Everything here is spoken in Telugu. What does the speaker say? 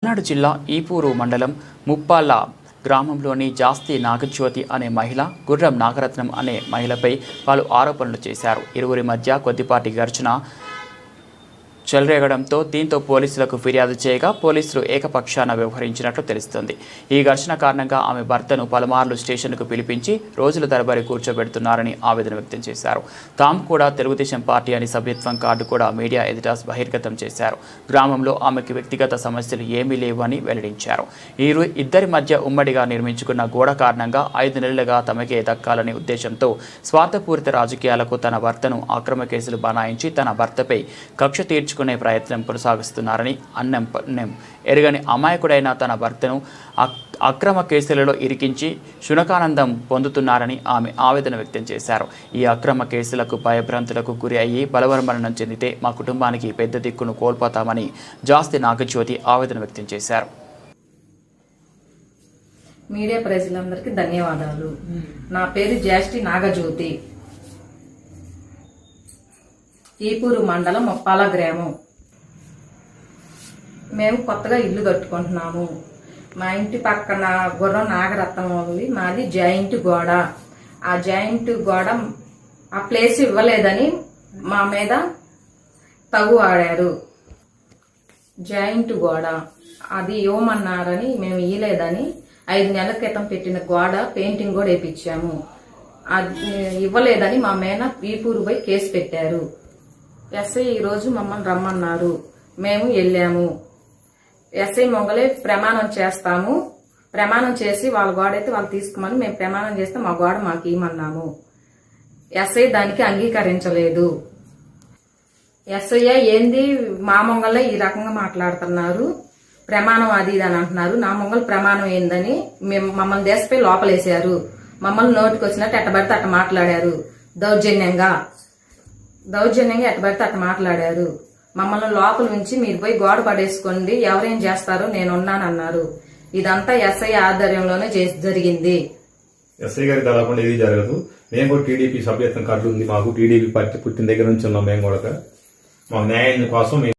పల్నాడు జిల్లా ఈపూరు మండలం ముప్పాళ్ళ గ్రామంలోని జాస్తి నాగజ్యోతి అనే మహిళ, గుర్రం నాగరత్నం అనే మహిళపై పలు ఆరోపణలు చేశారు. ఇరువురి మధ్య కొద్దిపాటి ఘర్షణ చెలరేగడంతో దీంతో పోలీసులకు ఫిర్యాదు చేయగా పోలీసులు ఏకపక్షాన వ్యవహరించినట్లు తెలుస్తోంది. ఈ ఘర్షణ కారణంగా ఆమె భర్తను పలుమార్లు స్టేషన్కు పిలిపించి రోజుల తరబడి కూర్చోబెడుతున్నారని ఆవేదన వ్యక్తం చేశారు. తాము కూడా తెలుగుదేశం పార్టీ అని సభ్యత్వం కార్డు కూడా మీడియా ఎదుట బహిర్గతం చేశారు. గ్రామంలో ఆమెకు వ్యక్తిగత సమస్యలు ఏమీ లేవని వెల్లడించారు. ఇద్దరి మధ్య ఉమ్మడిగా నిర్మించుకున్న గోడ కారణంగా 5 నెలలుగా తమకే దక్కాలనే ఉద్దేశంతో స్వార్థపూరిత రాజకీయాలకు తన భర్తను అక్రమ కేసులు బనాయించి తన భర్తపై కక్ష తీర్చుకునే ప్రయత్నం కొనసాగిస్తున్నారని అన్నం ఎరగని అమాయకుడైన తన భర్తను అక్రమ కేసులలో ఇరికించి శునకానందం పొందుతున్నారని ఆమె ఆవేదన వ్యక్తం చేశారు. ఈ అక్రమ కేసులకు భయభ్రాంతులకు గురి అయ్యి బలవన్మరణం చెందితే మా కుటుంబానికి పెద్ద దిక్కును కోల్పోతామని జాస్తి నాగజ్యోతి ఆవేదన వ్యక్తం చేశారు. మీడియా ప్రజలందరికీ ధన్యవాదాలు. నా పేరు జాస్తి నాగజ్యోతి. ఈపూరు మండలం ముప్పాళ్ళ గ్రామం. మేము కొత్తగా ఇల్లు కట్టుకుంటున్నాము. మా ఇంటి పక్కన గుర్రం నాగరత్నం ఉంది. మాది జాయింట్ గోడ. ఆ జాయింట్ గోడ ఆ ప్లేస్ ఇవ్వలేదని మా మీద తగు ఆడారు. జాయింట్ గోడ అది ఇవ్వమన్నారని మేము ఇవ్వలేదని 5 నెలల క్రితం పెట్టిన గోడ పెయింటింగ్ కూడా వేయించాము. అది ఇవ్వలేదని మా మేన ఈపూరు పోయి కేసు పెట్టారు. ఎస్ఐ ఈరోజు మమ్మల్ని రమ్మన్నారు. మేము వెళ్ళాము. ఎస్ఐ మొంగలే ప్రమాణం చేస్తాము, ప్రమాణం చేసి వాళ్ళ గోడ అయితే వాళ్ళు తీసుకోమని మేము ప్రమాణం చేస్తే మా గోడ మాకు ఇవ్వమన్నాము. ఎస్ఐ దానికి అంగీకరించలేదు. ఎస్ఐ ఏంది మా మొంగలే ఈ రకంగా మాట్లాడుతున్నారు, ప్రమాణం అది ఇది అని అంటున్నారు. నా మొంగలు ప్రమాణం ఏందని మమ్మల్ని దేశపై లోపలేశారు. మమ్మల్ని నోటికి వచ్చినట్టు ఎట్టబడితే అట్ట మాట్లాడారు. దౌర్జన్యంగా ఎట్టబడితే అట్ట మాట్లాడారు. మమ్మల్ని లోపల నుంచి మీరు పోయి గోడ పడేసుకోండి, ఎవరేం చేస్తారో నేనున్నానన్నారు. ఇదంతా ఎస్ఐ ఆధ్వర్యంలోనే జరిగింది. ఎస్ఐ గారి తరపున ఇది జరగదు. మేము కూడా టీడీపీ సభ్యత్వం కార్డు ఉంది. మాకు టీడీపీ పార్టీ పుట్టిన దగ్గర నుంచి ఉన్నాం. మేము కూడా మాకు న్యాయం కోసం